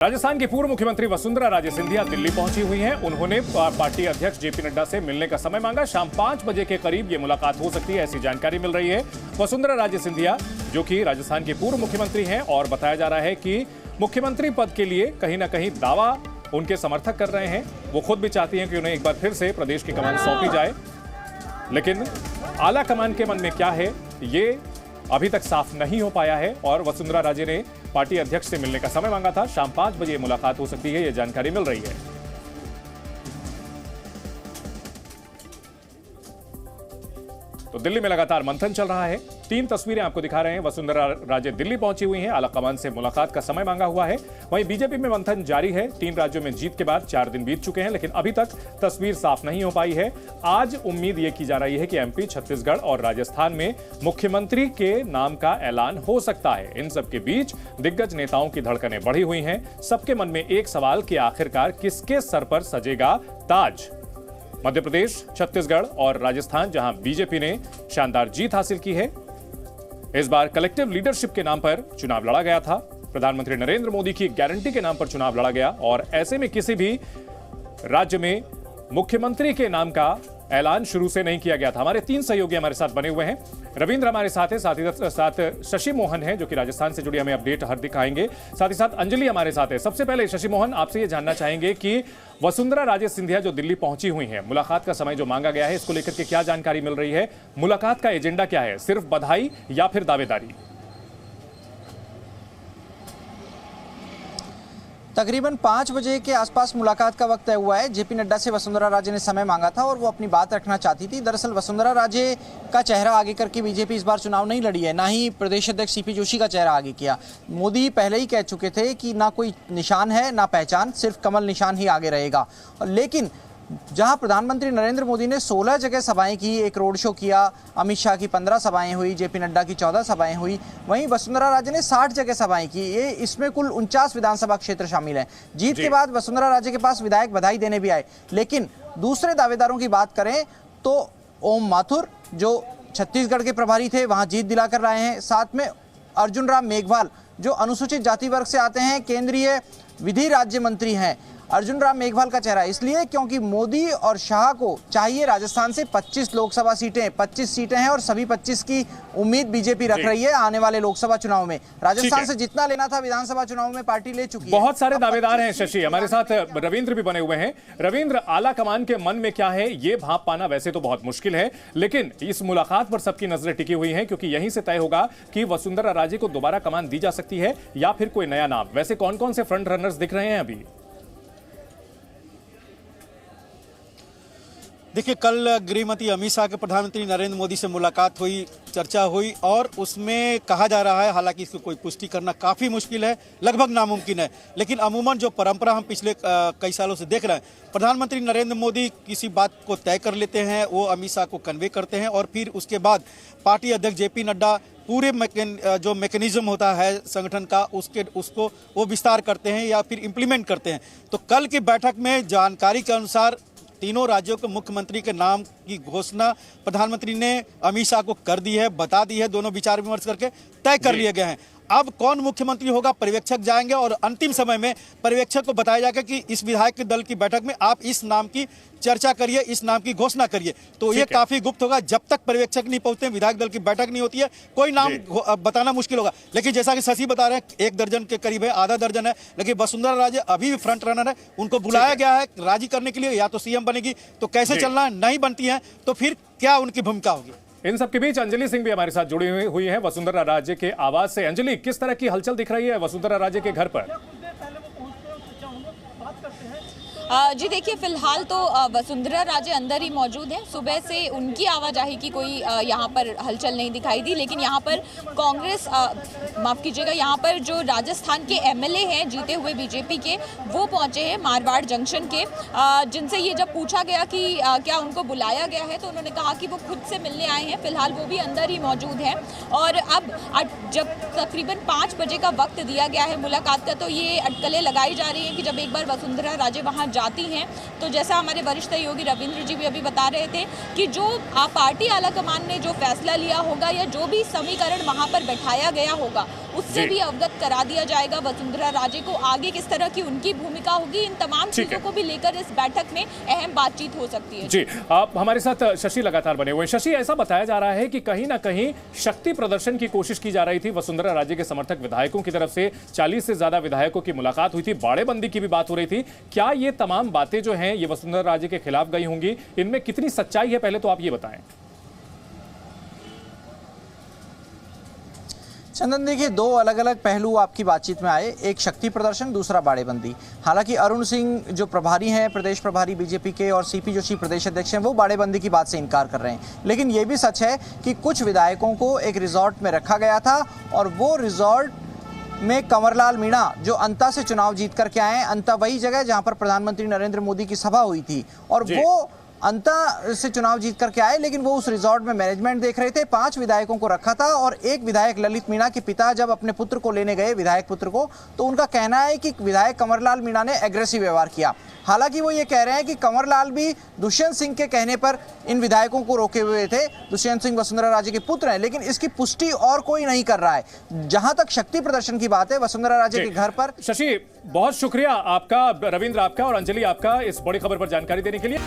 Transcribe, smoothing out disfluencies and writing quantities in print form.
राजस्थान की पूर्व मुख्यमंत्री वसुंधरा राजे सिंधिया दिल्ली पहुंची हुई हैं। उन्होंने पार्टी अध्यक्ष जेपी नड्डा से मिलने का समय मांगा। शाम 5 बजे के करीब ये मुलाकात हो सकती है, ऐसी जानकारी मिल रही है। वसुंधरा राजे सिंधिया जो कि राजस्थान की पूर्व मुख्यमंत्री हैं और बताया जा रहा है कि मुख्यमंत्री पद के लिए कहीं ना कहीं दावा उनके समर्थक कर रहे हैं। वो खुद भी चाहती हैं कि उन्हें एक बार फिर से प्रदेश की कमान सौंपी जाए, लेकिन आला कमान के मन में क्या है ये अभी तक साफ नहीं हो पाया है। और वसुंधरा राजे ने पार्टी अध्यक्ष से मिलने का समय मांगा था। शाम 5 बजे मुलाकात हो सकती है, यह जानकारी मिल रही है। तो दिल्ली में लगातार मंथन चल रहा है। 3 तस्वीरें आपको दिखा रहे हैं। वसुंधरा राजे दिल्ली पहुंची हुई हैं, आलाकमान से मुलाकात का समय मांगा हुआ है। वहीं बीजेपी में मंथन जारी है। 3 राज्यों में जीत के बाद 4 दिन बीत चुके हैं, लेकिन अभी तक तस्वीर साफ नहीं हो पाई है। आज उम्मीद यह की जा रही है कि एमपी, छत्तीसगढ़ और राजस्थान में मुख्यमंत्री के नाम का ऐलान हो सकता है। इन सबके बीच दिग्गज नेताओं की धड़कनें बढ़ी हुई हैं। सबके मन में एक सवाल कि आखिरकार किसके सर पर सजेगा ताज। मध्य प्रदेश, छत्तीसगढ़ और राजस्थान, जहां बीजेपी ने शानदार जीत हासिल की है। इस बार कलेक्टिव लीडरशिप के नाम पर चुनाव लड़ा गया था। प्रधानमंत्री नरेंद्र मोदी की गारंटी के नाम पर चुनाव लड़ा गया और ऐसे में किसी भी राज्य में मुख्यमंत्री के नाम का ऐलान शुरू से नहीं किया गया था। हमारे 3 सहयोगी हमारे साथ बने हुए हैं। रविंद्र हमारे साथ है, साथ ही साथ शशि मोहन है जो कि राजस्थान से जुड़ी हमें अपडेट हर दिखाएंगे। साथ ही साथ अंजलि हमारे साथ है। सबसे पहले शशि मोहन, आपसे ये जानना चाहेंगे कि वसुंधरा राजे सिंधिया जो दिल्ली पहुंची हुई हैं, मुलाकात का समय जो मांगा गया है, इसको लेकर के क्या जानकारी मिल रही है? मुलाकात का एजेंडा क्या है? सिर्फ बधाई या फिर दावेदारी? तकरीबन 5 बजे के आसपास मुलाकात का वक्त तय हुआ है। जेपी नड्डा से वसुंधरा राजे ने समय मांगा था और वो अपनी बात रखना चाहती थी। दरअसल वसुंधरा राजे का चेहरा आगे करके बीजेपी इस बार चुनाव नहीं लड़ी है, ना ही प्रदेश अध्यक्ष सीपी जोशी का चेहरा आगे किया। मोदी पहले ही कह चुके थे कि ना कोई निशान है ना पहचान, सिर्फ कमल निशान ही आगे रहेगा। लेकिन जहां प्रधानमंत्री नरेंद्र मोदी ने 16 जगह सभाएं की, एक रोड शो किया, अमित शाह की 15 सभाएं हुई, जेपी नड्डा की 14 सभाएं हुई, वहीं वसुंधरा राजे ने 60 जगह सभाएं की। ये इसमें कुल 49 विधानसभा क्षेत्र शामिल हैं। जीत के बाद वसुंधरा राजे के पास विधायक बधाई देने भी आए। लेकिन दूसरे दावेदारों की बात करें तो ओम माथुर जो छत्तीसगढ़ के प्रभारी थे, वहां जीत दिलाकर लाए हैं। साथ में अर्जुन राम मेघवाल जो अनुसूचित जाति वर्ग से आते हैं, केंद्रीय विधि राज्य मंत्री हैं। अर्जुन राम मेघवाल का चेहरा इसलिए क्योंकि मोदी और शाह को चाहिए राजस्थान से 25 लोकसभा सीटें, 25 सीटें हैं और सभी 25 की उम्मीद बीजेपी रख रही है आने वाले लोकसभा चुनाव में। राजस्थान से जितना लेना था विधानसभा चुनाव में पार्टी ले चुकी है। बहुत सारे दावेदार हैं शशि। हमारे साथ रविंद्र भी बने हुए हैं। रविंद्र, आला कमान के मन में क्या है ये भांप पाना वैसे तो बहुत मुश्किल है, लेकिन इस मुलाकात पर सबकी नजरें टिकी हुई हैं क्योंकि यहीं से तय होगा कि वसुंधरा राजे को दोबारा कमान दी जा सकती है या फिर कोई नया नाम। वैसे कौन कौन से फ्रंट रनर्स दिख रहे हैं अभी? देखिए, कल गृहमंत्री अमित शाह के प्रधानमंत्री नरेंद्र मोदी से मुलाकात हुई, चर्चा हुई और उसमें कहा जा रहा है, हालांकि इसको कोई पुष्टि करना काफ़ी मुश्किल है, लगभग नामुमकिन है, लेकिन अमूमन जो परंपरा हम पिछले कई सालों से देख रहे हैं, प्रधानमंत्री नरेंद्र मोदी किसी बात को तय कर लेते हैं, वो अमित शाह को कन्वे करते हैं और फिर उसके बाद पार्टी अध्यक्ष जेपी नड्डा पूरे जो मैकेनिज्म होता है संगठन का उसको वो विस्तार करते हैं या फिर इम्प्लीमेंट करते हैं। तो कल की बैठक में जानकारी के अनुसार तीनों राज्यों के मुख्यमंत्री के नाम की घोषणा प्रधानमंत्री ने अमित शाह को कर दी है, बता दी है। दोनों विचार विमर्श करके तय कर लिए गए हैं। अब कौन मुख्यमंत्री होगा, पर्यवेक्षक जाएंगे और अंतिम समय में पर्यवेक्षक को बताया जाएगा कि इस विधायक दल की बैठक में आप इस नाम की चर्चा करिए, इस नाम की घोषणा करिए। तो ये काफी गुप्त होगा। जब तक पर्यवेक्षक नहीं पहुंचते, विधायक दल की बैठक नहीं होती है, कोई नाम बताना मुश्किल होगा। लेकिन जैसा कि शशि बता रहे हैं, 1 दर्जन के करीब है, आधा दर्जन है, लेकिन वसुंधरा राजे अभी भी फ्रंट रनर है। उनको बुलाया गया है राजी करने के लिए, या तो सीएम बनेगी तो कैसे चलना है, नहीं बनती है तो फिर क्या उनकी भूमिका होगी। इन सबके बीच अंजलि सिंह भी हमारे साथ जुड़ी हुई है वसुंधरा राजे के आवाज से। अंजलि, किस तरह की हलचल दिख रही है वसुंधरा राजे के घर पर? जी देखिए, फिलहाल तो वसुंधरा राजे अंदर ही मौजूद हैं। सुबह से उनकी आवाजाही की कोई यहाँ पर हलचल नहीं दिखाई दी, लेकिन यहाँ पर कांग्रेस, माफ़ कीजिएगा, यहाँ पर जो राजस्थान के एमएलए हैं जीते हुए बीजेपी के, वो पहुँचे हैं मारवाड़ जंक्शन के। जिनसे ये जब पूछा गया कि क्या उनको बुलाया गया है, तो उन्होंने कहा कि वो खुद से मिलने आए हैं। फिलहाल वो भी अंदर ही मौजूद हैं और अब जब तकरीबन 5 बजे का वक्त दिया गया है मुलाकात का, तो ये अटकलें लगाई जा रही हैं कि जब एक बार वसुंधरा राजे वहाँ जाती हैं तो जैसा हमारे वरिष्ठ सहयोगी रविंद्र जी भी अभी बता रहे थे कि जो पार्टी आला कमान ने जो फैसला लिया होगा या जो भी समीकरण वहां पर बैठाया गया होगा उससे भी अवगत करा दिया जाएगा वसुंधरा राजे को। आगे किस तरह की उनकी भूमिका होगी, इन तमाम चीजों को भी लेकर इस बैठक में अहम बातचीत हो सकती है। जी, आप हमारे साथ शशि लगातार बने हुए हैं। शशि, ऐसा बताया जा रहा है कि कहीं ना कहीं शक्ति प्रदर्शन की कोशिश की जा रही थी वसुंधरा राजे के समर्थक विधायकों की तरफ से। 40 से ज्यादा विधायकों की मुलाकात हुई थी, बाड़ेबंदी की भी बात हो रही थी। क्या ये तमाम बातें जो हैं ये वसुंधरा राजे के खिलाफ गई होंगी? इनमें कितनी सच्चाई है, पहले तो आप ये बताएं। चंदन, देखिए, दो अलग अलग पहलू आपकी बातचीत में आए, एक शक्ति प्रदर्शन, दूसरा बाड़ेबंदी। हालांकि अरुण सिंह जो प्रभारी हैं, प्रदेश प्रभारी बीजेपी के, और सीपी जोशी प्रदेश अध्यक्ष हैं, वो बाड़ेबंदी की बात से इनकार कर रहे हैं। लेकिन ये भी सच है कि कुछ विधायकों को एक रिजॉर्ट में रखा गया था और वो रिजॉर्ट में कंवरलाल मीणा, जो अंता से चुनाव जीत करके आए हैं, अंता वही जगह जहां पर प्रधानमंत्री नरेंद्र मोदी की सभा हुई थी, और वो अंता से चुनाव जीत करके आए, लेकिन वो उस रिजॉर्ट में मैनेजमेंट देख रहे थे। 5 विधायकों को रखा था और एक विधायक ललित मीणा के पिता जब अपने पुत्र को लेने गए, विधायक पुत्र को, तो उनका कहना है कि विधायक कंवरलाल मीणा ने एग्रेसिव व्यवहार किया। हालांकि वो ये कह रहे हैं कि कंवरलाल भी दुष्यंत सिंह के कहने पर इन विधायकों को रोके हुए थे। दुष्यंत सिंह वसुंधरा राजे के पुत्र हैं, लेकिन इसकी पुष्टि और कोई नहीं कर रहा है। जहां तक शक्ति प्रदर्शन की बात है, वसुंधरा राजे के घर पर। शशि, बहुत शुक्रिया आपका, रविंद्र आपका और अंजलि आपका, इस बड़ी खबर पर जानकारी देने के लिए।